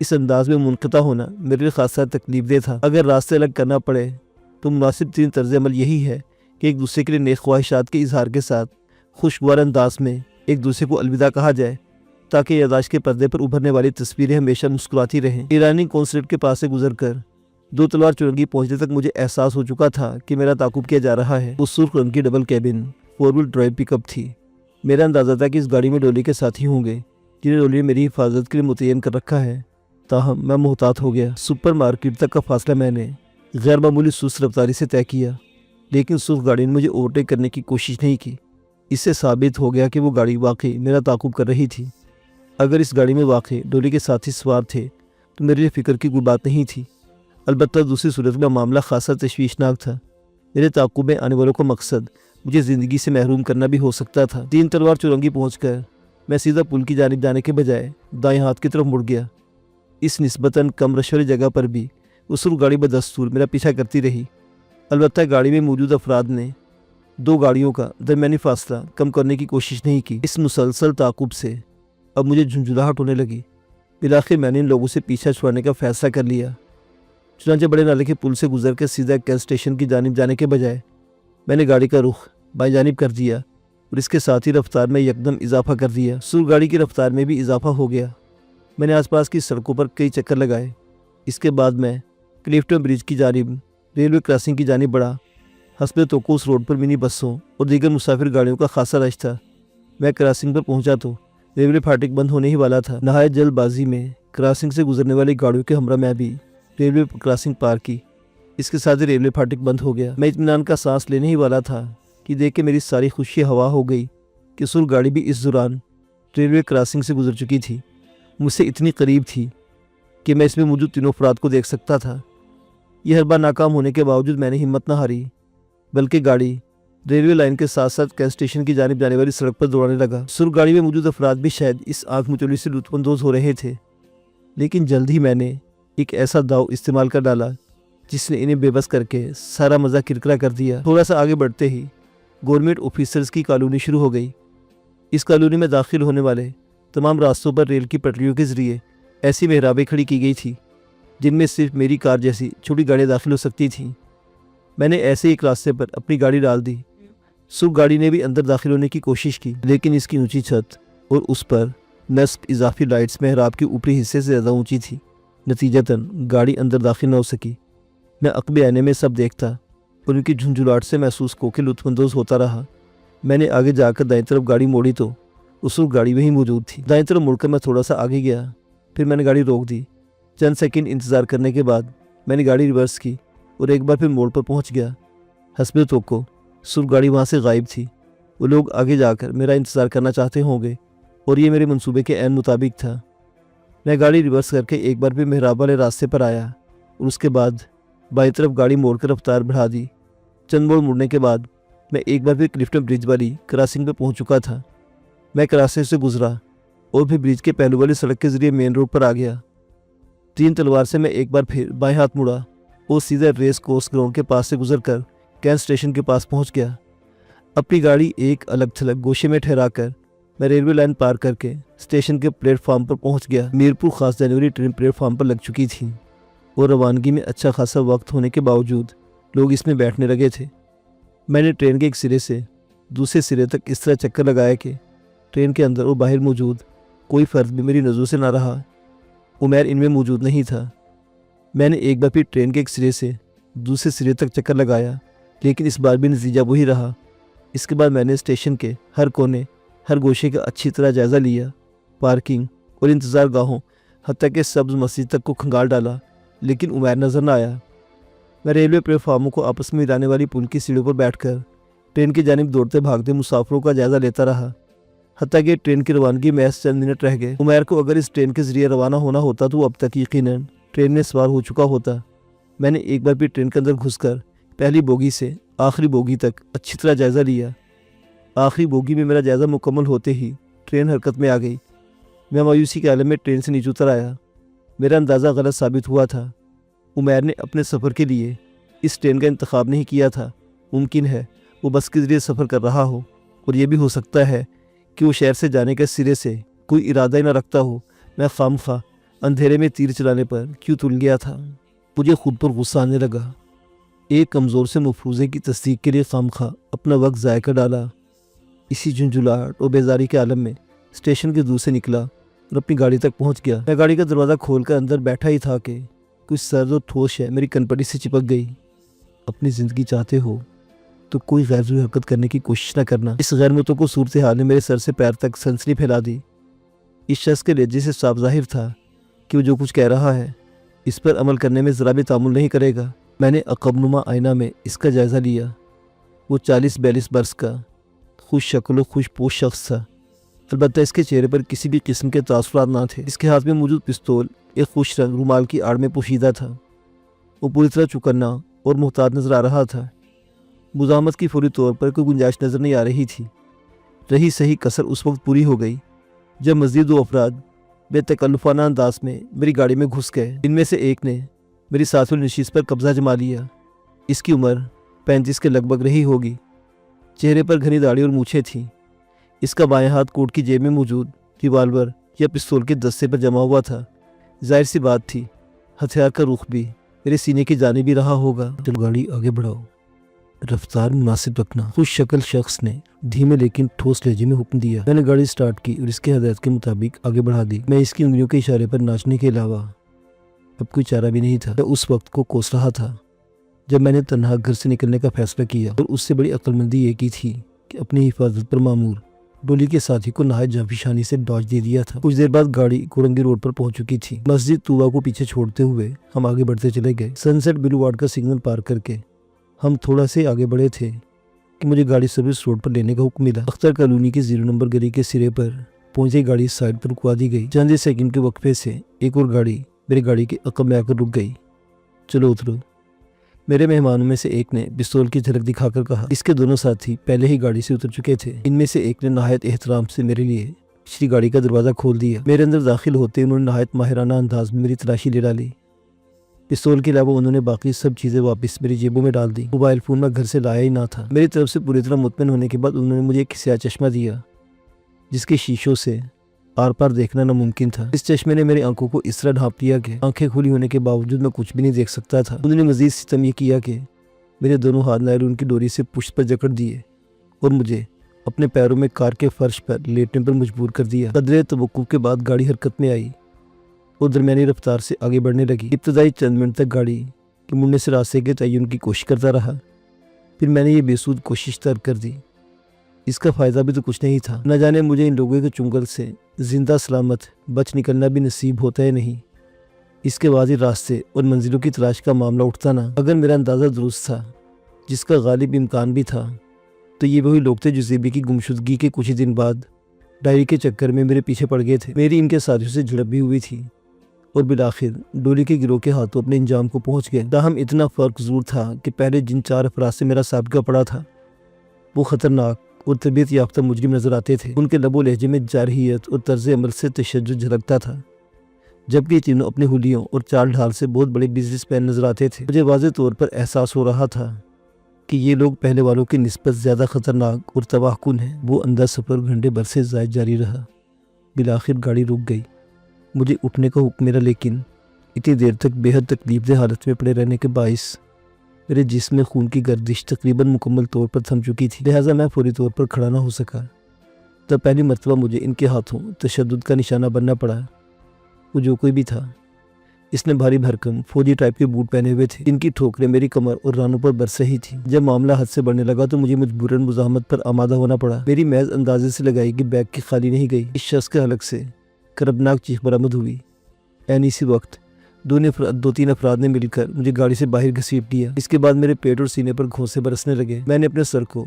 اس انداز میں منقطع ہونا میرے لیے خاصا تکلیف دہ تھا۔ اگر راستے الگ کرنا پڑے تو مناسب ترین طرز عمل یہی ہے کہ ایک دوسرے کے لیے نیک خواہشات کے اظہار کے ساتھ خوشگوار انداز میں ایک دوسرے کو الوداع کہا جائے، تاکہ یادداشت کے پردے پر ابھرنے والی تصویریں ہمیشہ مسکراتی رہیں۔ ایرانی قونصلیٹ کے پاس سے گزر کر دو تلوار چورنگی پہنچنے تک مجھے احساس ہو چکا تھا کہ میرا تعاقب کیا جا رہا ہے۔ وہ سرخ رنگ کی ڈبل کیبن 4 وہیل ڈرائیو پک اپ تھی۔ میرا اندازہ تھا کہ اس گاڑی میں ڈولی کے ساتھی ہوں گے جنہیں ڈولی نے میری حفاظت کے لیے متعین کر رکھا ہے، تاہم میں محتاط ہو گیا۔ سپر مارکیٹ تک کا فاصلہ میں نے غیر معمولی سست رفتاری سے طے کیا، لیکن سرخ گاڑی نے مجھے اوورٹیک کرنے کی کوشش نہیں کی۔ اس سے ثابت ہو گیا کہ وہ گاڑی واقعی میرا تعاقب کر رہی تھی۔ اگر اس گاڑی میں واقعی ڈولی کے ساتھی سوار تھے تو میرے لیے فکر کی کوئی بات نہیں تھی، البتہ دوسری صورت میں معاملہ خاصا تشویشناک تھا۔ میرے تعاقب میں آنے والوں کا مقصد مجھے زندگی سے محروم کرنا بھی ہو سکتا تھا۔ 3 تلوار چورنگی پہنچ کر میں سیدھا پل کی جانب جانے کے بجائے دائیں ہاتھ کی طرف مڑ گیا۔ اس نسبتاً کم رش والی جگہ پر بھی وہ سرخ گاڑی بدستور میرا پیچھا کرتی رہی۔ البتہ گاڑی میں موجود افراد نے 2 گاڑیوں کا درمیانی فاصلہ کم کرنے کی کوشش نہیں کی۔ اس مسلسل تعاقب سے اب مجھے جھنجھلاہٹ ہونے لگی۔ بالآخر میں نے ان لوگوں سے پیچھا چھڑانے کا فیصلہ کر لیا۔ چنانچہ بڑے نالے کے پل سے گزر کر سیدھا کین اسٹیشن کی جانب جانے کے بجائے میں نے گاڑی کا رخ بائیں جانب کر دیا اور اس کے ساتھ ہی رفتار میں یکدم اضافہ کر دیا۔ سرخ گاڑی کی رفتار میں بھی اضافہ ہو گیا۔ میں نے آس پاس کی سڑکوں پر کئی چکر لگائے۔ اس کے بعد میں کلیفٹن برج کی جانب ریلوے کراسنگ کی جانب بڑھا۔ حسب توقع اس روڈ پر منی بسوں اور دیگر مسافر گاڑیوں کا خاصا رش تھا۔ میں کراسنگ پر پہنچا تو ریلوے پھاٹک بند ہونے ہی والا تھا۔ نہایت جلد بازی میں کراسنگ سے گزرنے والی گاڑیوں کے ہمراہ میں بھی ریلوے کراسنگ پار کی۔ اس کے ساتھ ریلوے پھاٹک بند ہو گیا۔ میں اطمینان کا سانس لینے ہی والا تھا کہ دیکھ کے میری ساری خوشی ہوا ہو گئی کہ سرخ گاڑی بھی اس دوران ریلوے کراسنگ سے گزر چکی تھی، مجھ سے اتنی قریب تھی کہ میں اس میں موجود تینوں افراد کو دیکھ سکتا تھا۔ یہ ہر بار ناکام ہونے کے باوجود میں نے ہمت نہ ہاری، بلکہ گاڑی ریلوے لائن کے ساتھ ساتھ کین اسٹیشن کی جانب جانے والی سڑک پر دوڑانے لگا۔ سرخ گاڑی میں موجود افراد بھی شاید اس آنکھ مچولی سے لطف اندوز ہو رہے تھے، لیکن جلد ہی میں نے ایک ایسا داؤ استعمال کر ڈالا جس نے انہیں بے بس کر کے سارا مزہ کرکرا کر دیا۔ تھوڑا سا آگے بڑھتے ہی گورنمنٹ آفیسرز کی کالونی شروع ہو گئی۔ اس کالونی میں داخل ہونے والے تمام راستوں پر ریل کی پٹریوں کے ذریعے ایسی محرابیں کھڑی کی گئی تھی جن میں صرف میری کار جیسی چھوٹی گاڑیاں داخل ہو سکتی تھیں۔ میں نے ایسے ایک راستے پر اپنی گاڑی ڈال دی۔ سرخ گاڑی نے بھی اندر داخل ہونے کی کوشش کی، لیکن اس کی اونچی چھت اور اس پر نصب اضافی لائٹس محراب کے اوپری حصے سے زیادہ اونچی تھی، نتیجتاً گاڑی اندر داخل نہ ہو سکی۔ میں عقب آئینے میں سب دیکھتا اور ان کی جھنجھلاہٹ سے محسوس کو کے لطف اندوز ہوتا رہا۔ میں نے آگے جا کر دائیں طرف گاڑی موڑی تو اس وقت گاڑی وہیں موجود تھی۔ دائیں طرف مڑ کر میں تھوڑا سا آگے گیا، پھر میں نے گاڑی روک دی۔ چند سیکنڈ انتظار کرنے کے بعد میں نے گاڑی ریورس کی اور ایک بار پھر موڑ پر پہنچ گیا۔ حسب توقع سرخ گاڑی وہاں سے غائب تھی۔ وہ لوگ آگے جا کر میرا انتظار کرنا چاہتے ہوں گے اور یہ میرے منصوبے کے عین مطابق تھا۔ میں گاڑی ریورس کر کے ایک بار پھر محراب والے راستے پر آیا اور اس کے بعد بائیں طرف گاڑی موڑ کر رفتار بڑھا دی۔ چند موڑ مڑنے کے بعد میں ایک بار پھر کلفٹن برج والی کراسنگ پہ پہنچ چکا تھا۔ میں کراسنگ سے گزرا اور پھر برج کے پہلو والی سڑک کے ذریعے مین روڈ پر آ گیا۔ 3 تلوار سے میں ایک بار پھر بائیں ہاتھ مڑا اور سیدھا ریس کورس گراؤنڈ کے پاس سے گزر کر کین اسٹیشن کے پاس پہنچ گیا۔ اپنی گاڑی ایک الگ تھلگ گوشے میں ٹھہرا کر میں ریلوے لائن پار کر کے اسٹیشن کے پلیٹ فارم پر پہنچ گیا۔ میرپور خاص جانے والی ٹرین پلیٹ فارم پر لگ چکی تھی اور روانگی میں اچھا خاصا وقت ہونے کے باوجود لوگ اس میں بیٹھنے لگے تھے۔ میں نے ٹرین کے ایک سرے سے دوسرے سرے تک اس طرح چکر لگایا کہ ٹرین کے اندر اور باہر موجود کوئی فرد بھی میری نظروں سے نہ رہا۔ عمیر ان میں موجود نہیں تھا۔ میں نے ایک بار پھر ٹرین کے ایک سرے سے دوسرے سرے تک چکر لگایا، لیکن اس بار بھی نتیجہ وہی رہا۔ اس کے بعد میں نے اسٹیشن کے ہر کونے ہر گوشے کا اچھی طرح جائزہ لیا، پارکنگ اور انتظار گاہوں حتیٰ کہ سبز مسجد تک کو کھنگال ڈالا، لیکن عمیر نظر نہ آیا۔ میں ریلوے پلیٹ فارموں کو آپس میں ملانے والی پل کی سیڑھیوں پر بیٹھ کر ٹرین کی جانب دوڑتے بھاگتے مسافروں کا جائزہ لیتا رہا، حتیٰ کہ ٹرین کی روانگی محض چند منٹ رہ گئے۔ عمیر کو اگر اس ٹرین کے ذریعے روانہ ہونا ہوتا تو وہ اب تک یقیناً ٹرین میں سوار ہو چکا ہوتا۔ میں نے ایک بار پھر ٹرین کے اندر گھس کر پہلی بوگی سے آخری بوگی تک اچھی طرح جائزہ لیا۔ آخری بوگی میں میرا جائزہ مکمل ہوتے ہی ٹرین حرکت میں آ گئی۔ میں مایوسی کے عالم میں ٹرین سے نیچے اتر آیا۔ میرا اندازہ غلط ثابت ہوا تھا۔ عمیر نے اپنے سفر کے لیے اس ٹرین کا انتخاب نہیں کیا تھا۔ ممکن ہے وہ بس کے ذریعے سفر کر رہا ہو، اور یہ بھی ہو سکتا ہے کہ وہ شہر سے جانے کے سرے سے کوئی ارادہ ہی نہ رکھتا ہو۔ میں خامخواہ اندھیرے میں تیر چلانے پر کیوں تل گیا تھا؟ مجھے خود پر غصہ آنے لگا۔ ایک کمزور سے مفروضے کی تصدیق کے لیے خامخواہ اپنا وقت ضائع کر ڈالا۔ اسی جھنجھلاہٹ اور بیزاری کے عالم میں اسٹیشن کے دور سے نکلا اور اپنی گاڑی تک پہنچ گیا۔ میں گاڑی کا دروازہ کھول کر اندر بیٹھا ہی تھا کہ کچھ سرد اور ٹھوس شے میری کنپٹی سے چپک گئی۔ اپنی زندگی چاہتے ہو تو کوئی غیر ضروری حرکت کرنے کی کوشش نہ کرنا۔ اس غیر متوقع صورتحال نے میرے سر سے پیر تک سنسنی پھیلا دی۔ اس شخص کے لہجے سے صاف ظاہر تھا کہ وہ جو کچھ کہہ رہا ہے اس پر عمل کرنے میں ذرا بھی تعامل نہیں کرے گا۔ میں نے عقب نما آئینہ میں اس کا جائزہ لیا۔ وہ 40-42 برس کا خوش شکل و خوش پوش شخص تھا، البتہ اس کے چہرے پر کسی بھی قسم کے تاثرات نہ تھے۔ اس کے ہاتھ میں موجود پستول ایک خوش رنگ رومال کی آڑ میں پوشیدہ تھا۔ وہ پوری طرح چوکنا اور محتاط نظر آ رہا تھا۔ مزاحمت کی فوری طور پر کوئی گنجائش نظر نہیں آ رہی تھی۔ رہی صحیح کسر اس وقت پوری ہو گئی جب مزید 2 افراد بے تکلفانہ انداز میں میری گاڑی میں گھس گئے۔ ان میں سے ایک نے میری ساتھ والی نشست پر قبضہ جما لیا۔ اس کی عمر 35 کے لگ بھگ رہی ہوگی۔ چہرے پر گھنی داڑھی اور مونچھیں تھیں۔ اس کا بائیں ہاتھ کوٹ کی جیب میں موجود ریوالور یا پستول کے دستے پر جما ہوا تھا۔ ظاہر سی بات تھی ہتھیار کا رخ بھی میرے سینے کی جانب ہی رہا ہوگا۔ چلو گاڑی آگے بڑھاؤ، رفتار مناسب رکھنا، خوش شکل شخص نے دھیمے لیکن ٹھوس لہجے میں حکم دیا۔ میں نے گاڑی سٹارٹ کی اور اس کے ہدایت کے مطابق آگے بڑھا دی۔ میں اس کی انگلیوں کے اشارے پر ناچنے کے علاوہ اب کوئی چارہ بھی نہیں تھا۔ میں اس وقت کو کوس رہا تھا جب میں نے تنہا گھر سے نکلنے کا فیصلہ کیا، اور اس سے بڑی عقل مندی یہ کی تھی کہ اپنی حفاظت پر مامور ڈولی کے ساتھی کو نہایت جانفشانی سے ڈاج دے دیا تھا۔ کچھ دیر بعد گاڑی کورنگی روڈ پر پہنچ چکی تھی۔ مسجد طوبہ کو پیچھے چھوڑتے ہوئے ہم آگے بڑھتے چلے گئے۔ سن سیٹ بلو وارڈ کا سگنل پار کر کے ہم تھوڑا سے آگے بڑھے تھے کہ مجھے گاڑی سروس روڈ پر لینے کا حکم ملا۔ اختر کالونی کی 0 نمبر گلی کے سرے پر پہنچے گاڑی سائڈ پر رکوا دی گئی۔ چند سیکنڈ کے وقفے سے ایک اور گاڑی میری گاڑی کے عقب میں آ کر رک گئی۔ چلو اترو، میرے مہمانوں میں سے ایک نے پستول کی جھلک دکھا کر کہا۔ اس کے دونوں ساتھی پہلے ہی گاڑی سے اتر چکے تھے۔ ان میں سے ایک نے نہایت احترام سے میرے لیے پچھلی گاڑی کا دروازہ کھول دیا۔ میرے اندر داخل ہوتے انہوں نے نہایت ماہرانہ انداز میں میری تلاشی لے ڈالی۔ پستول کے علاوہ انہوں نے باقی سب چیزیں واپس میری جیبوں میں ڈال دی۔ موبائل فون میں گھر سے لایا ہی نہ تھا۔ میری طرف سے پوری طرح مطمئن ہونے کے بعد انہوں نے مجھے ایک سیاہ چشمہ دیا جس کے شیشوں سے آر پار دیکھنا ناممکن تھا۔ اس چشمے نے میری آنکھوں کو اس طرح ڈھانپ لیا کہ آنکھیں کھلی ہونے کے باوجود میں کچھ بھی نہیں دیکھ سکتا تھا۔ انہوں نے مزید ستم یہ کیا کہ میرے دونوں ہاتھ نائلون کی ڈوری سے پشت پر جکڑ دیے اور مجھے اپنے پیروں میں کار کے فرش پر لیٹنے پر مجبور کر دیا۔ قدرے توقف کے بعد گاڑی حرکت میں آئی اور درمیانی رفتار سے آگے بڑھنے لگی۔ ابتدائی چند منٹ تک گاڑی کے مڑنے سے راستے کے تعین کی کوشش کرتا رہا، پھر میں نے یہ بے سود کوشش ترک کر دی۔ اس کا فائدہ بھی تو کچھ نہیں تھا۔ نہ جانے مجھے ان لوگوں کے چنگل سے زندہ سلامت بچ نکلنا بھی نصیب ہوتا ہے نہیں۔ اس کے واضح راستے اور منزلوں کی تلاش کا معاملہ اٹھتا نہ۔ اگر میرا اندازہ درست تھا، جس کا غالب امکان بھی تھا، تو یہ وہی لوگ تھے جو زیبی کی گمشدگی کے کچھ ہی دن بعد ڈائری کے چکر میں میرے پیچھے پڑ گئے تھے۔ میری ان کے ساتھیوں سے جھڑپ بھی ہوئی تھی اور بالآخر ڈولی کے گروہ کے ہاتھوں اپنے انجام کو پہنچ گئے۔ تاہم اتنا فرق ضرور تھا کہ پہلے جن 4 افراد سے میرا سابقہ پڑا تھا وہ خطرناک اور تربیت یافتہ مجرم نظر آتے تھے۔ ان کے لب و لہجے میں جارحیت اور طرز عمل سے تشدد جھلکتا تھا، جبکہ تینوں اپنے حلیوں اور چال ڈھال سے بہت بڑے بزنس مین نظر آتے تھے۔ مجھے واضح طور پر احساس ہو رہا تھا کہ یہ لوگ پہلے والوں کی نسبت زیادہ خطرناک اور تباہ کن ہیں۔ وہ اندھا سفر گھنٹے بھر سے زائد جاری رہا۔ بالآخر گاڑی رک گئی۔ مجھے اٹھنے کا حکم ملا، لیکن اتنی دیر تک بے حد تکلیف دہ حالت میں پڑے رہنے کے باعث میرے جسم میں خون کی گردش تقریباً مکمل طور پر تھم چکی تھی، لہٰذا میں فوری طور پر کھڑا نہ ہو سکا۔ تب پہلی مرتبہ مجھے ان کے ہاتھوں تشدد کا نشانہ بننا پڑا۔ وہ جو کوئی بھی تھا، اس نے بھاری بھرکم فوجی ٹائپ کے بوٹ پہنے ہوئے تھے، جن کی ٹھوکریں میری کمر اور رانوں پر برس رہی تھیں۔ جب معاملہ حد سے بڑھنے لگا تو مجھے مجبوراً مزاحمت پر آمادہ ہونا پڑا۔ میری محض اندازے سے لگائی کہ بیگ کی خالی نہیں گئی۔ اس شخص کے حلق سے کربناک چیخ برآمد ہوئی۔ عین اسی وقت 2-3 افراد نے مل کر مجھے گاڑی سے باہر گھسیٹ لیا۔ اس کے بعد میرے پیٹ اور سینے پر گھونسے برسنے لگے۔ میں نے اپنے سر کو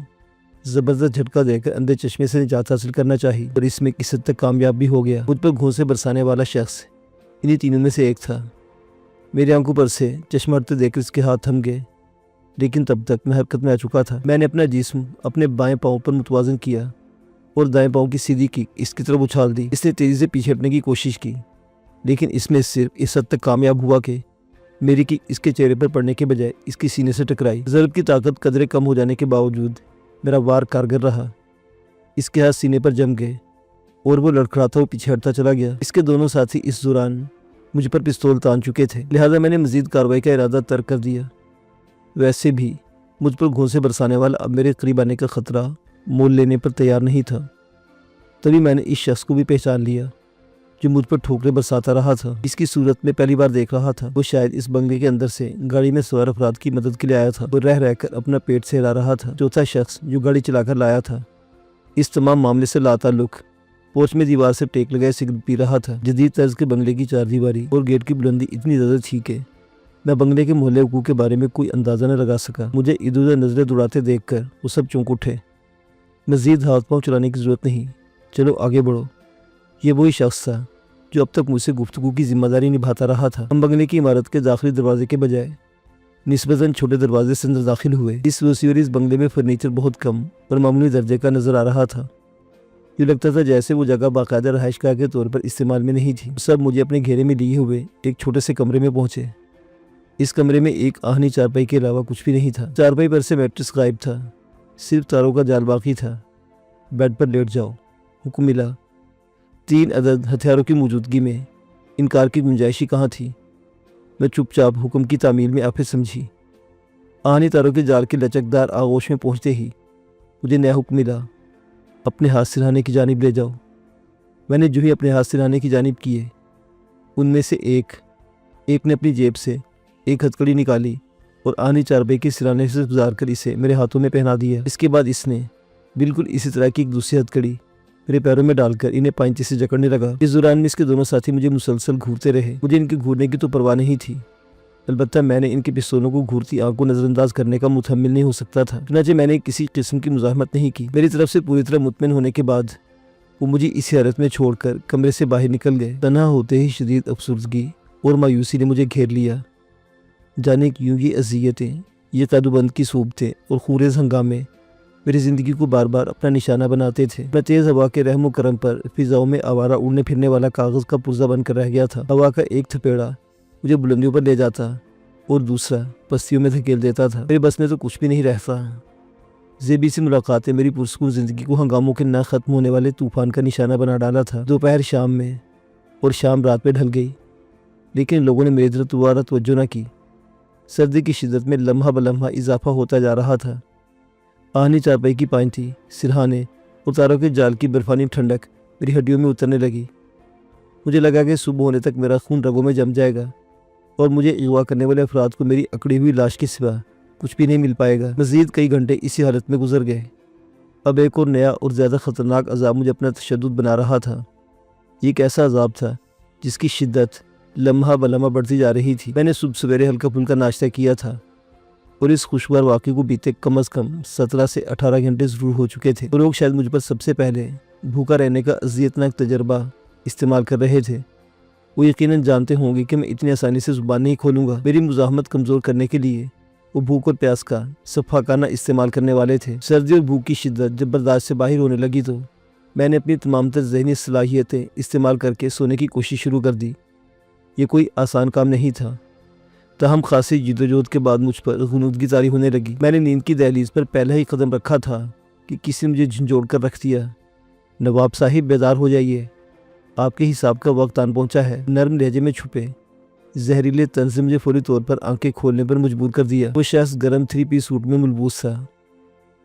زبردست جھٹکا دے کر اندھے چشمے سے نجات حاصل کرنا چاہی اور اس میں کس حد تک کامیاب بھی ہو گیا۔ مجھ پر گھونسے برسانے والا شخص انہی تینوں میں سے ایک تھا۔ میری آنکھوں پر سے چشمہ ہٹتے دیکھ کر اس کے ہاتھ تھم گئے، لیکن تب تک میں حرکت میں آ چکا تھا۔ میں نے اپنا جسم اپنے بائیں پاؤں پر متوازن کیا اور دائیں پاؤں کی سیدھی کک اس کی طرف اچھال دی۔ اس نے تیزی سے پیچھے ہٹنے کی کوشش کی، لیکن اس میں صرف اس حد تک کامیاب ہوا کہ میری کک اس کے چہرے پر پڑنے کے بجائے اس کی سینے سے ٹکرائی۔ ضرب کی طاقت قدرے کم ہو جانے کے باوجود میرا وار کارگر رہا۔ اس کے ہاتھ سینے پر جم گئے اور وہ لڑکھڑاتا ہوا پیچھے ہٹتا چلا گیا۔ اس کے دونوں ساتھی اس دوران مجھ پر پستول تان چکے تھے، لہذا میں نے مزید کارروائی کا ارادہ ترک کر دیا۔ ویسے بھی مجھ پر گھونسے برسانے والا اب میرے قریب آنے کا خطرہ مول لینے پر تیار نہیں تھا۔ تبھی میں نے اس شخص کو بھی پہچان لیا جو مجھ پر ٹھوکریں برساتا رہا تھا۔ اس کی صورت میں پہلی بار دیکھ رہا تھا۔ وہ شاید اس بنگلے کے اندر سے گاڑی میں سوار افراد کی مدد کے لیے آیا تھا۔ وہ رہ رہ کر اپنا پیٹ سہلا رہا تھا۔ چوتھا شخص جو گاڑی چلا کر لایا تھا اس تمام معاملے سے لاتعلق پوچھ میں دیوار سے ٹیک لگائے سگریٹ پی رہا تھا۔ جدید طرز کے بنگلے کی چار دیواری اور گیٹ کی بلندی اتنی زیادہ تھی کہ میں بنگلے کے محلے حقوق کے بارے میں کوئی اندازہ نہ لگا سکا۔ مجھے ادھر ادھر نظریں دوڑاتے دیکھ کر وہ سب چونک اٹھے۔ مزید ہاتھ پاؤں چلانے کی ضرورت نہیں، چلو آگے بڑھو۔ یہ وہی شخص تھا جو اب تک مجھ سے گفتگو کی ذمہ داری نبھاتا رہا تھا۔ ہم بنگلے کی عمارت کے داخلی دروازے کے بجائے نسبتاً چھوٹے دروازے سے اندر داخل ہوئے۔ اس وسیع اور اس بنگلے میں فرنیچر بہت کم اور معمولی درجے کا نظر آ رہا تھا۔ یہ لگتا تھا جیسے وہ جگہ باقاعدہ رہائش گاہ کے طور پر استعمال میں نہیں تھی۔ سب مجھے اپنے گھیرے میں لیے ہوئے ایک چھوٹے سے کمرے میں پہنچے۔ اس کمرے میں ایک آہنی چارپائی کے علاوہ کچھ بھی نہیں تھا۔ چارپائی پر سے میٹرس غائب تھا، صرف تاروں کا جال باقی تھا۔ بیڈ پر لیٹ جاؤ، حکم ملا۔ 3 عدد ہتھیاروں کی موجودگی میں انکار کی گنجائش ہی کہاں تھی؟ میں چپ چاپ حکم کی تعمیل میں آفت سمجھی۔ آہنی تاروں کے جال کے لچکدار آغوش میں پہنچتے ہی مجھے نیا حکم ملا، اپنے ہاتھ سرہانے کی جانب لے جاؤ۔ میں نے جو ہی اپنے ہاتھ سرہانے کی جانب کیے، ان میں سے ایک نے اپنی جیب سے ایک ہتھکڑی نکالی اور آہنی چارپائی کے سرانے سے گزار کر اسے میرے ہاتھوں میں پہنا دیا۔ اس کے بعد اس نے بالکل اسی طرح کی ایک دوسری ہتھکڑی میرے پیروں میں ڈال کر انہیں پائنچے سے جکڑنے لگا۔ اس دوران میں اس کے دونوں ساتھی مجھے مسلسل گھورتے رہے۔ مجھے ان کے گھورنے کی تو پرواہ نہیں تھی، البتہ میں نے ان کے پستولوں کو گھورتی آنکھ کو نظر انداز کرنے کا متحمل نہیں ہو سکتا تھا۔ چنانچہ میں نے کسی قسم کی مزاحمت نہیں کی۔ میری طرف سے پوری طرح مطمئن ہونے کے بعد وہ مجھے اسی حالت میں چھوڑ کر کمرے سے باہر نکل گئے۔ تنہا ہوتے ہی شدید افسردگی اور مایوسی نے مجھے گھیر لیا۔ جانے کیوں یہ اذیتیں، یہ قید و بند کی صورتیں اور خونریز ہنگامے میری زندگی کو بار بار اپنا نشانہ بناتے تھے۔ میں تیز ہوا کے رحم و کرم پر فضاؤں میں آوارہ اڑنے پھرنے والا کاغذ کا پرزہ بن کر رہ گیا تھا۔ ہوا کا ایک تھپیڑا مجھے بلندیوں پر لے جاتا اور دوسرا پستیوں میں دھکیل دیتا تھا۔ میرے بس میں تو کچھ بھی نہیں رہتا۔ زیبی سے ملاقاتیں میری پرسکون زندگی کو ہنگاموں کے نہ ختم ہونے والے طوفان کا نشانہ بنا ڈالا تھا۔ دوپہر شام میں اور شام رات میں ڈھل گئی، لیکن لوگوں نے میری طرف دوبارہ توجہ نہ کی۔ سردی کی شدت میں لمحہ بلمحہ اضافہ ہوتا جا رہا تھا۔ آہنی چارپائی کی پائنتی، سرہانے اور تاروں کے جال کی برفانی ٹھنڈک میری ہڈیوں میں اترنے لگی۔ مجھے لگا کہ صبح ہونے تک میرا خون رگوں میں جم جائے گا اور مجھے اغوا کرنے والے افراد کو میری اکڑی ہوئی لاش کے سوا کچھ بھی نہیں مل پائے گا۔ مزید کئی گھنٹے اسی حالت میں گزر گئے۔ اب ایک اور نیا اور زیادہ خطرناک عذاب مجھے اپنا تشدد بنا رہا تھا۔ یہ ایک ایسا عذاب تھا جس کی شدت لمحہ بلمحہ بڑھتی جا رہی تھی۔ میں نے صبح سویرے ہلکا پھلکا ناشتہ کیا تھا اور اس خوشگوار واقعے کو بیتے کم از کم 17 سے 18 گھنٹے ضرور ہو چکے تھے۔ وہ لوگ شاید مجھ پر سب سے پہلے بھوکا رہنے کا اذیتناک تجربہ استعمال کر رہے تھے۔ وہ یقیناً جانتے ہوں گے کہ میں اتنی آسانی سے زبان نہیں کھولوں گا۔ میری مزاحمت کمزور کرنے کے لیے وہ بھوک اور پیاس کا صفاقانہ استعمال کرنے والے تھے۔ سردی اور بھوک کی شدت جب برداشت سے باہر ہونے لگی تو میں نے اپنی تمام تر ذہنی صلاحیتیں استعمال کر کے سونے کی کوشش شروع کر دی۔ یہ کوئی آسان کام نہیں تھا، تاہم خاصی جدوجہد کے بعد مجھ پر غنودگی طاری ہونے لگی۔ میں نے نیند کی دہلیز پر پہلا ہی قدم رکھا تھا کہ کسی نے مجھے جھنجھوڑ کر رکھ دیا۔ نواب صاحب بیدار ہو جائیے، آپ کے حساب کا وقت آن پہنچا ہے۔ نرم لہجے میں چھپے زہریلے طنز سے مجھے فوری طور پر آنکھیں کھولنے پر مجبور کر دیا۔ وہ شخص گرم 3 پیس سوٹ میں ملبوس تھا۔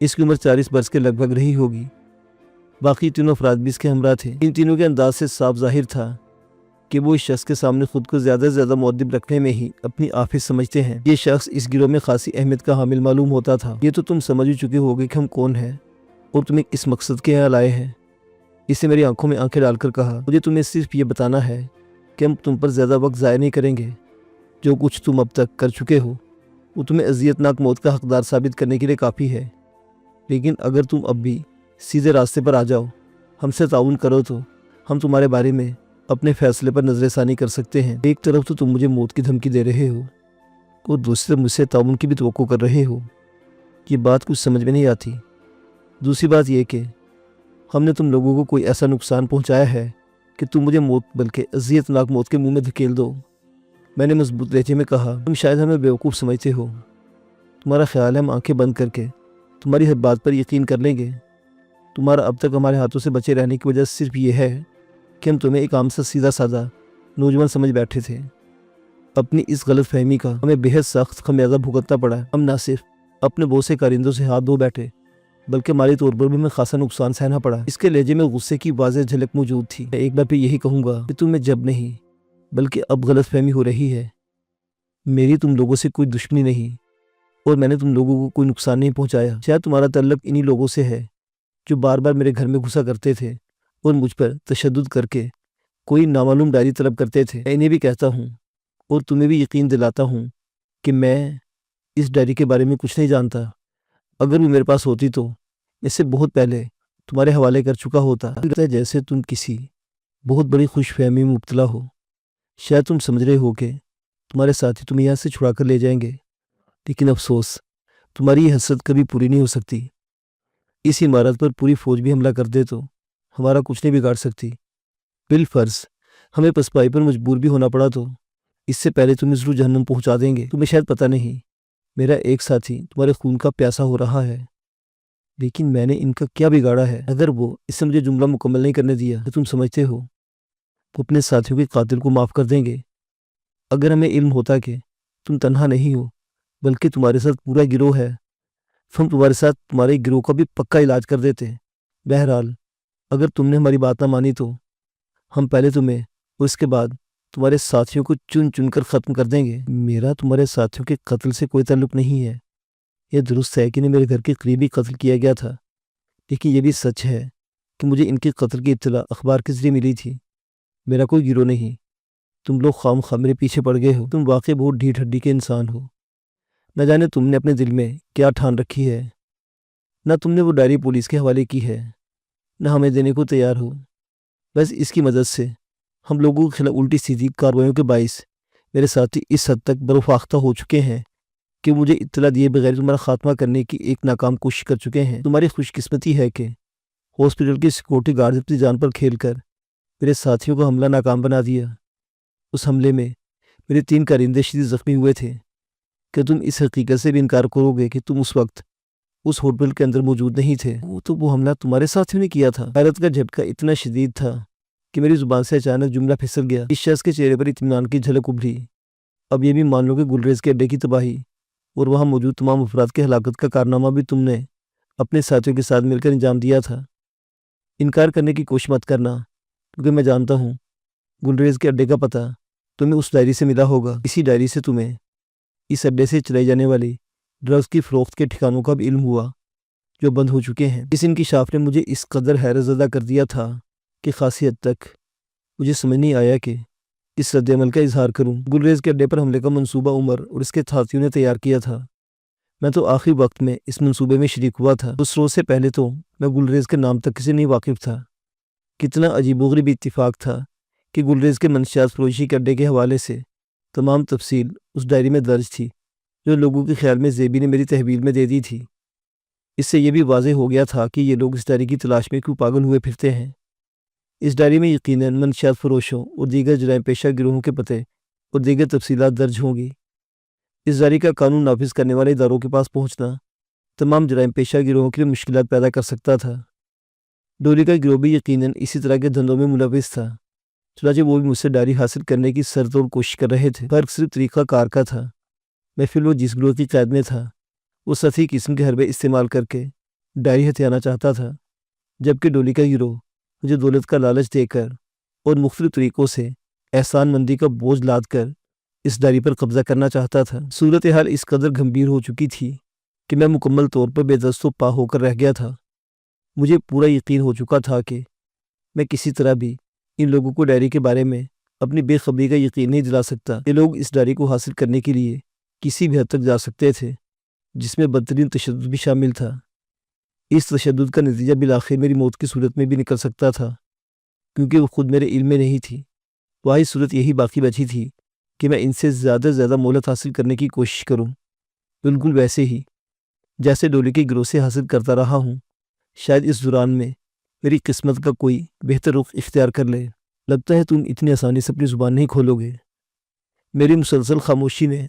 اس کی عمر 40 برس کے لگ بھگ رہی ہوگی۔ باقی تینوں افراد بھی اس کے ہمراہ تھے۔ ان تینوں کے انداز سے صاف ظاہر تھا کہ وہ اس شخص کے سامنے خود کو زیادہ سے زیادہ مؤدب رکھنے میں ہی اپنی آفت سمجھتے ہیں۔ یہ شخص اس گروہ میں خاصی اہمیت کا حامل معلوم ہوتا تھا۔ یہ تو تم سمجھ چکے ہوگے کہ ہم کون ہیں اور تمہیں اس مقصد کے یہاں لائے ہیں۔ اس نے میری آنکھوں میں آنکھیں ڈال کر کہا، مجھے تمہیں صرف یہ بتانا ہے کہ ہم تم پر زیادہ وقت ضائع نہیں کریں گے۔ جو کچھ تم اب تک کر چکے ہو وہ تمہیں اذیتناک موت کا حقدار ثابت کرنے کے لیے کافی ہے، لیکن اگر تم اب بھی سیدھے راستے پر آ جاؤ، ہم سے تعاون کرو تو ہم تمہارے بارے میں اپنے فیصلے پر نظر ثانی کر سکتے ہیں۔ ایک طرف تو تم مجھے موت کی دھمکی دے رہے ہو اور دوسری طرف مجھ سے تعاون کی بھی توقع کر رہے ہو۔ یہ بات کچھ سمجھ میں نہیں آتی۔ دوسری بات یہ کہ ہم نے تم لوگوں کو کوئی ایسا نقصان پہنچایا ہے کہ تم مجھے موت بلکہ اذیتناک موت کے منہ میں دھکیل دو۔ میں نے مضبوط لہجے میں کہا، تم شاید ہمیں بیوقوف سمجھتے ہو۔ تمہارا خیال ہے ہم آنکھیں بند کر کے تمہاری ہر بات پر یقین کر لیں گے؟ تمہارا اب تک ہمارے ہاتھوں سے بچے رہنے کی وجہ صرف یہ ہے کہ ہم تمہیں ایک عام سا سیدھا سادہ نوجوان سمجھ بیٹھے تھے۔ اپنی اس غلط فہمی کا ہمیں بہت سخت خمیازہ بھگتنا پڑا۔ ہم نہ صرف اپنے بہت سے کارندوں سے ہاتھ دھو بیٹھے بلکہ مالی طور پر بھی ہمیں خاصا نقصان سہنا پڑا۔ اس کے لہجے میں غصے کی واضح جھلک موجود تھی۔ میں ایک بار پھر یہی کہوں گا کہ تمہیں جب نہیں بلکہ اب غلط فہمی ہو رہی ہے۔ میری تم لوگوں سے کوئی دشمنی نہیں اور میں نے تم لوگوں کو کوئی نقصان نہیں پہنچایا۔ شاید تمہارا تعلق انہی لوگوں سے ہے جو بار بار میرے گھر میں گھسا کرتے تھے اور مجھ پر تشدد کر کے کوئی نامعلوم ڈائری طلب کرتے تھے۔ میں انہیں بھی کہتا ہوں اور تمہیں بھی یقین دلاتا ہوں کہ میں اس ڈائری کے بارے میں کچھ نہیں جانتا۔ اگر وہ میرے پاس ہوتی تو اس سے بہت پہلے تمہارے حوالے کر چکا ہوتا۔ لگتا ہے جیسے تم کسی بہت بڑی خوش فہمی میں مبتلا ہو۔ شاید تم سمجھ رہے ہو کہ تمہارے ساتھی تمہیں یہاں سے چھڑا کر لے جائیں گے، لیکن افسوس تمہاری یہ حسرت کبھی پوری نہیں ہو سکتی۔ اس عمارت پر پوری فوج بھی حملہ کر دے تو ہمارا کچھ نہیں بگاڑ سکتی۔ بالفرض ہمیں پسپائی پر مجبور بھی ہونا پڑا تو اس سے پہلے تمہیں ضرور جہنم پہنچا دیں گے۔ تمہیں شاید پتہ نہیں میرا ایک ساتھی تمہارے خون کا پیاسا ہو رہا ہے، لیکن میں نے ان کا کیا بگاڑا ہے؟ اگر وہ اس سے مجھے جملہ مکمل نہیں کرنے دیا تو تم سمجھتے ہو وہ اپنے ساتھیوں کے قاتل کو معاف کر دیں گے؟ اگر ہمیں علم ہوتا کہ تم تنہا نہیں ہو بلکہ تمہارے ساتھ پورا گروہ ہے، ہم تمہارے ساتھ تمہارے گروہ کا بھی پکا علاج کر دیتے۔ بہرحال اگر تم نے ہماری بات نہ مانی تو ہم پہلے تمہیں اور اس کے بعد تمہارے ساتھیوں کو چن چن کر ختم کر دیں گے۔ میرا تمہارے ساتھیوں کے قتل سے کوئی تعلق نہیں ہے۔ یہ درست ہے کہ انہیں میرے گھر کے قریب ہی قتل کیا گیا تھا، لیکن یہ بھی سچ ہے کہ مجھے ان کے قتل کی اطلاع اخبار کے ذریعے ملی تھی۔ میرا کوئی گروہ نہیں۔ تم لوگ خام خواہ میرے پیچھے پڑ گئے ہو۔ تم واقعی بہت ڈھیٹ ہڈی کے انسان ہو۔ نہ جانے تم نے اپنے دل میں کیا ٹھان رکھی ہے۔ نہ تم نے وہ ڈائری پولیس کے حوالے کی ہے، نہ ہمیں دینے کو تیار ہو۔ بس اس کی مدد سے ہم لوگوں کے خلاف الٹی سیدھی کارروائیوں کے باعث میرے ساتھی اس حد تک برفاختہ ہو چکے ہیں کہ مجھے اطلاع دیے بغیر تمہارا خاتمہ کرنے کی ایک ناکام کوشش کر چکے ہیں۔ تمہاری خوش قسمتی ہے کہ ہاسپٹل کے سیکورٹی گارڈ اپنی جان پر کھیل کر میرے ساتھیوں کا حملہ ناکام بنا دیا۔ اس حملے میں میرے 3 کارندے شدید زخمی ہوئے تھے۔ کہ تم اس حقیقت سے بھی انکار کرو گے کہ تم اس وقت اس ہوٹل کے اندر موجود نہیں تھے؟ وہ حملہ تمہارے ساتھیوں نے کیا تھا۔ حیرت کا جھٹکا اتنا شدید تھا کہ میری زبان سے اچانک جملہ پھسل گیا۔ اس شخص کے چہرے پر اطمینان کی جھلک ابھری۔ اب یہ بھی مان لو کہ گلریز کے اڈے کی تباہی اور وہاں موجود تمام افراد کی ہلاکت کا کارنامہ بھی تم نے اپنے ساتھیوں کے ساتھ مل کر انجام دیا تھا۔ انکار کرنے کی کوشش مت کرنا، کیونکہ میں جانتا ہوں گلریز کے اڈے کا پتہ تمہیں اس ڈائری سے ملا ہوگا۔ اسی ڈائری سے تمہیں اس اڈے سے چلائی جانے والی ڈرگز کی فروخت کے ٹھکانوں کا بھی علم ہوا جو بند ہو چکے ہیں۔ اس انکشاف نے مجھے اس قدر حیرت زدہ کر دیا تھا کہ خاصی حد تک مجھے سمجھ نہیں آیا کہ اس رد عمل کا اظہار کروں۔ گلریز کے اڈے پر حملے کا منصوبہ عمر اور اس کے ساتھیوں نے تیار کیا تھا۔ میں تو آخری وقت میں اس منصوبے میں شریک ہوا تھا۔ اس روز سے پہلے تو میں گلریز کے نام تک کسی نہیں واقف تھا۔ کتنا عجیب و غریب اتفاق تھا کہ گلریز کے منشیات فروشی کے اڈے کے حوالے سے تمام تفصیل اس ڈائری میں درج تھی جو لوگوں کے خیال میں زیبی نے میری تحویل میں دے دی تھی۔ اس سے یہ بھی واضح ہو گیا تھا کہ یہ لوگ اس ڈائری کی تلاش میں کیوں پاگل ہوئے پھرتے ہیں۔ اس ڈائری میں یقیناً منشیات فروشوں اور دیگر جرائم پیشہ گروہوں کے پتے اور دیگر تفصیلات درج ہوں گی۔ اس ڈائری کا قانون نافذ کرنے والے اداروں کے پاس پہنچنا تمام جرائم پیشہ گروہوں کے لیے مشکلات پیدا کر سکتا تھا۔ ڈولی کا گروہ بھی یقیناً اسی طرح کے دھندوں میں ملوث تھا، چنانچہ وہ بھی مجھ سے ڈائری حاصل کرنے کی سرتوڑ کوشش کر رہے تھے۔ فرق صرف طریقہ کار کا تھا۔ میں فی الوقت جس گروہ کی قید میں تھا وہ سطحی قسم کے حربے استعمال کر کے ڈائری ہتھیانا چاہتا تھا، جبکہ ڈولی کا گروہ مجھے دولت کا لالچ دے کر اور مختلف طریقوں سے احسان مندی کا بوجھ لاد کر اس ڈائری پر قبضہ کرنا چاہتا تھا۔ صورتحال اس قدر گھمبیر ہو چکی تھی کہ میں مکمل طور پر بے دست و پا ہو کر رہ گیا تھا۔ مجھے پورا یقین ہو چکا تھا کہ میں کسی طرح بھی ان لوگوں کو ڈائری کے بارے میں اپنی بے خبری کا یقین نہیں دلا سکتا۔ یہ لوگ اس ڈائری کو حاصل کرنے کے لیے کسی بھی حد تک جا سکتے تھے، جس میں بدترین تشدد بھی شامل تھا۔ اس تشدد کا نتیجہ بالآخر میری موت کی صورت میں بھی نکل سکتا تھا، کیونکہ وہ خود میرے علم میں نہیں تھی۔ واحد صورت یہی باقی بچی تھی کہ میں ان سے زیادہ سے زیادہ مہلت حاصل کرنے کی کوشش کروں، بالکل ویسے ہی جیسے ڈولی کے گروہ سے حاصل کرتا رہا ہوں۔ شاید اس دوران میں میری قسمت کا کوئی بہتر رخ اختیار کر لے۔ لگتا ہے تم اتنی آسانی سے اپنی زبان نہیں کھولو گے۔ میری مسلسل خاموشی نے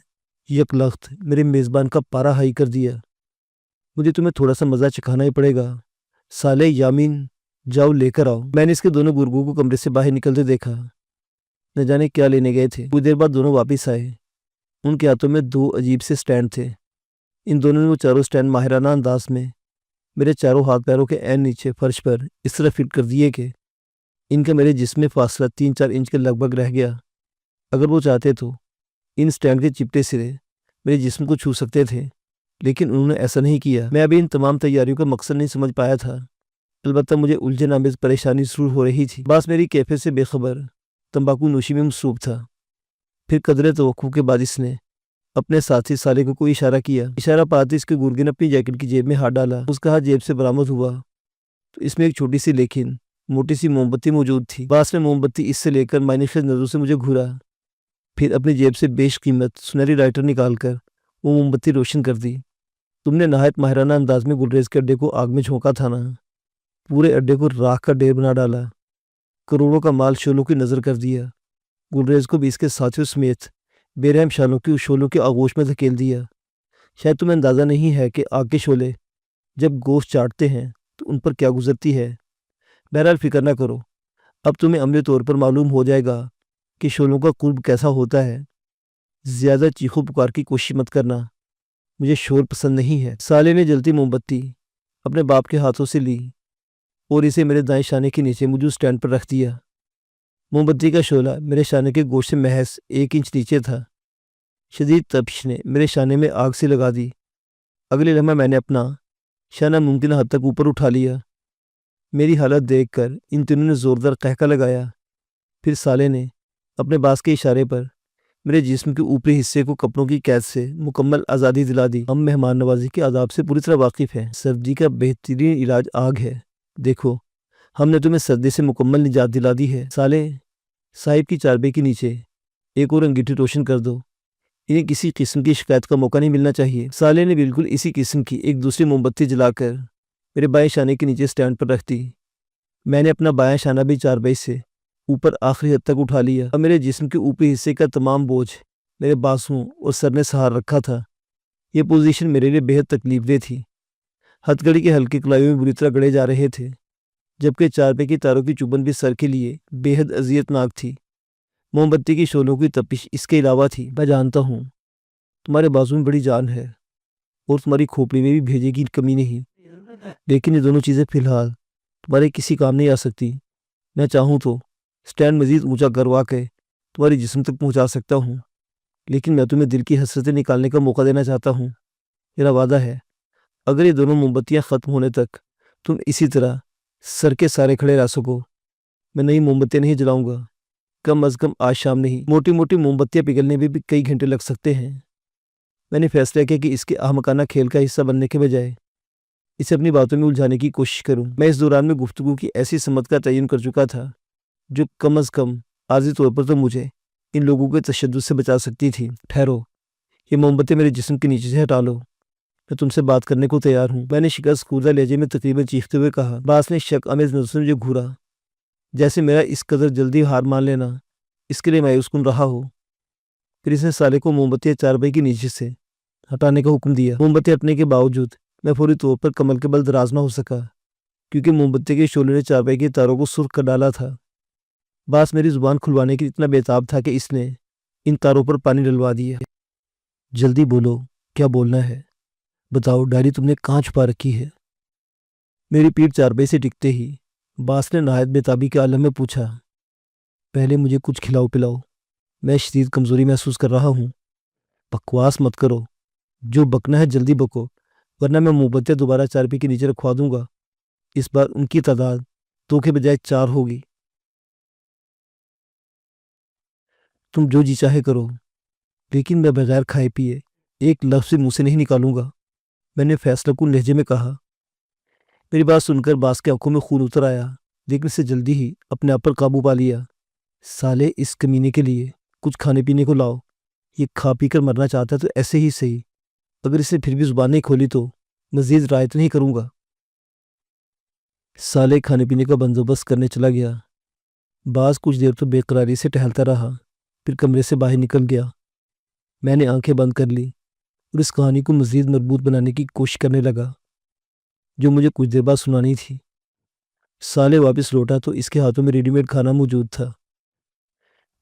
یک لخت میرے میزبان کا پارا ہائی کر دیا۔ مجھے تمہیں تھوڑا سا مزہ چکھانا ہی پڑے گا۔ سالے یامین، جاؤ لے کر آؤ۔ میں نے اس کے دونوں گرگوں کو کمرے سے باہر نکلتے دیکھا۔ نہ جانے کیا لینے گئے تھے۔ کچھ دیر بعد دونوں واپس آئے۔ ان کے ہاتھوں میں 2 عجیب سے سٹینڈ تھے۔ ان دونوں نے وہ چاروں سٹینڈ ماہرانہ انداز میں میرے چاروں ہاتھ پیروں کے عین نیچے فرش پر اس طرح فٹ کر دیے کہ ان کا میرے جسم میں فاصلہ 3-4 انچ کے لگ بھگ رہ گیا۔ اگر وہ چاہتے تو ان سٹینڈ کے چپٹے سرے میرے جسم کو چھو سکتے تھے، لیکن انہوں نے ایسا نہیں کیا۔ میں ابھی ان تمام تیاریوں کا مقصد نہیں سمجھ پایا تھا، البتہ مجھے الجھن آمیز پریشانی ضرور ہو رہی تھی۔ باس میری کیفیت سے بے خبر تمباکو نوشی میں مصروف تھا۔ پھر قدرے توقع کے بعد اس نے اپنے ساتھی سالے کو کوئی اشارہ کیا۔ اشارہ پاتے اس کے گرگے نے اپنی جیکٹ کی جیب میں ہاتھ ڈالا۔ اس کا ہاتھ جیب سے برآمد ہوا تو اس میں ایک چھوٹی سی لیکن موٹی سی موم بتی موجود تھی۔ باس نے موم بتی اس سے لے کر معنی خیز نظروں سے مجھے گھورا، پھر اپنی جیب سے بیش قیمت سنہری لائٹر نکال کر وہ موم بتی روشن کر دی۔ تم نے نہایت ماہرانہ انداز میں گلریز کے اڈے کو آگ میں جھونکا تھا نا؟ پورے اڈے کو راکھ کا ڈھیر بنا ڈالا، کروڑوں کا مال شعلوں کی نظر کر دیا۔ گلریز کو بھی اس کے ساتھیوں سمیت بے رحم شالوں کی شعلوں کے آغوش میں دھکیل دیا۔ شاید تمہیں اندازہ نہیں ہے کہ آگ کے شعلے جب گوشت چاٹتے ہیں تو ان پر کیا گزرتی ہے۔ بہرحال فکر نہ کرو، اب تمہیں عملی طور پر معلوم ہو جائے گا کہ شعلوں کا قرب کیسا ہوتا ہے۔ زیادہ چیخو پکار کی کوشش مت کرنا، مجھے شور پسند نہیں ہے۔ سالے نے جلتی موم بتی اپنے باپ کے ہاتھوں سے لی اور اسے میرے دائیں شانے کے نیچے موجود سٹینڈ پر رکھ دیا۔ موم بتی کا شعلہ میرے شانے کے گوشت سے محض 1 انچ نیچے تھا۔ شدید تپش نے میرے شانے میں آگ سے لگا دی۔ اگلے لمحہ میں نے اپنا شانہ ممکنہ حد تک اوپر اٹھا لیا۔ میری حالت دیکھ کر ان تینوں نے زوردار قہقہ لگایا۔ پھر سالے نے اپنے باس کے اشارے پر میرے جسم کے اوپری حصے کو کپڑوں کی قید سے مکمل آزادی دلا دی۔ ہم مہمان نوازی کے آداب سے پوری طرح واقف ہیں۔ سردی کا بہترین علاج آگ ہے۔ دیکھو، ہم نے تمہیں سردی سے مکمل نجات دلا دی ہے۔ سالے صاحب کی چارپائی کے نیچے ایک اور انگیٹھی روشن کر دو، انہیں کسی قسم کی شکایت کا موقع نہیں ملنا چاہیے۔ سالے نے بالکل اسی قسم کی ایک دوسری موم بتی جلا کر میرے بائیں شانے کے نیچے سٹینڈ پر رکھ دی۔ میں نے اپنا بایاں شانہ بھی چارپائی سے اوپر آخری حد تک اٹھا لیا۔ اب میرے جسم کے اوپری حصے کا تمام بوجھ میرے بازوؤں اور سر نے سہار رکھا تھا۔ یہ پوزیشن میرے لیے بہت تکلیف دہ تھی۔ ہتھ گھڑی کے ہلکے کلائیوں میں بری طرح گڑے جا رہے تھے، جبکہ چارپائی کی تاروں کی چبھن بھی سر کے لیے بے حد اذیت ناک تھی۔ موم بتی کی شعلوں کی تپش اس کے علاوہ تھی۔ میں جانتا ہوں تمہارے بازو میں بڑی جان ہے اور تمہاری کھوپڑی میں بھی بھیجے کی کمی نہیں، لیکن یہ دونوں چیزیں فی الحال تمہارے کسی کام نہیں آ سکتی۔ میں چاہوں تو سٹینڈ مزید اونچا کروا کے تمہاری جسم تک پہنچا سکتا ہوں، لیکن میں تمہیں دل کی حسرتیں نکالنے کا موقع دینا چاہتا ہوں۔ میرا وعدہ ہے، اگر یہ دونوں موم بتیاں ختم ہونے تک تم اسی طرح سر کے سارے کھڑے رہ سکو، میں نئی موم بتیاں نہیں جلاؤں گا، کم از کم آج شام نہیں۔ موٹی موٹی موم بتیاں پگھلنے میں بھی کئی گھنٹے لگ سکتے ہیں۔ میں نے فیصلہ کیا کہ اس کے احمقانہ کھیل کا حصہ بننے کے بجائے اسے اپنی باتوں میں الجھانے کی کوشش کروں۔ میں اس دوران میں گفتگو کی ایسی سمت کا تعین کر چکا تھا جو کم از کم عارضی طور پر تو مجھے ان لوگوں کے تشدد سے بچا سکتی تھی۔ ٹھہرو، یہ موم بتیاں میرے جسم کے نیچے سے ہٹا لو، میں تم سے بات کرنے کو تیار ہوں۔ میں نے شکست خوردہ لہجے میں تقریباً چیختے ہوئے کہا۔ باس نے شک آمیز نظر سے مجھے گھورا، جیسے میرا اس قدر جلدی ہار مان لینا اس کے لیے مایوس کن رہا ہو۔ پھر اس نے سالے کو موم بتیاں چارپائی کے نیچے سے ہٹانے کا حکم دیا۔ موم بتی ہٹنے کے باوجود میں فوری طور پر کمل کے بل دراز نہ ہو سکا، کیونکہ موم بتی کے شعلے نے چارپائی کی تاروں کو سرخ کر ڈالا تھا۔ باس میری زبان کھلوانے کی اتنا بےتاب تھا کہ اس نے ان تاروں پر پانی ڈلوا دیا۔ جلدی بولو، کیا بولنا ہے؟ بتاؤ، ڈائری تم نے کہاں چھپا رکھی ہے؟ میری پیٹھ چارپائی سے ٹکتے ہی باس نے نہایت بےتابی کے عالم میں پوچھا۔ پہلے مجھے کچھ کھلاؤ پلاؤ، میں شدید کمزوری محسوس کر رہا ہوں۔ بکواس مت کرو، جو بکنا ہے جلدی بکو، ورنہ میں موم بتیاں دوبارہ چارپائی کے نیچے رکھوا دوں گا۔ اس بار ان کی تعداد 2 کے بجائے 4 ہوگی۔ تم جو جی چاہے کرو، لیکن میں بغیر کھائے پیے ایک لفظ سے منہ سے نہیں نکالوں گا، میں نے فیصلہ کن لہجے میں کہا۔ میری بات سن کر باس کے آنکھوں میں خون اتر آیا، لیکن اسے جلدی ہی اپنے آپ پر قابو پا لیا۔ سالے، اس کمینے کے لیے کچھ کھانے پینے کو لاؤ، یہ کھا پی کر مرنا چاہتا ہے تو ایسے ہی صحیح، اگر اسے پھر بھی زبان نہیں کھولی تو مزید رعایت نہیں کروں گا۔ سالے کھانے پینے کا بندوبست کرنے چلا گیا۔ باس کچھ دیر تو بے قراری سے ٹہلتا رہا، پھر کمرے سے باہر نکل گیا۔ میں نے آنکھیں بند کر لی اور اس کہانی کو مزید مربوط بنانے کی کوشش کرنے لگا جو مجھے کچھ دیر بعد سنانی تھی۔ سالے واپس لوٹا تو اس کے ہاتھوں میں ریڈی میڈ کھانا موجود تھا۔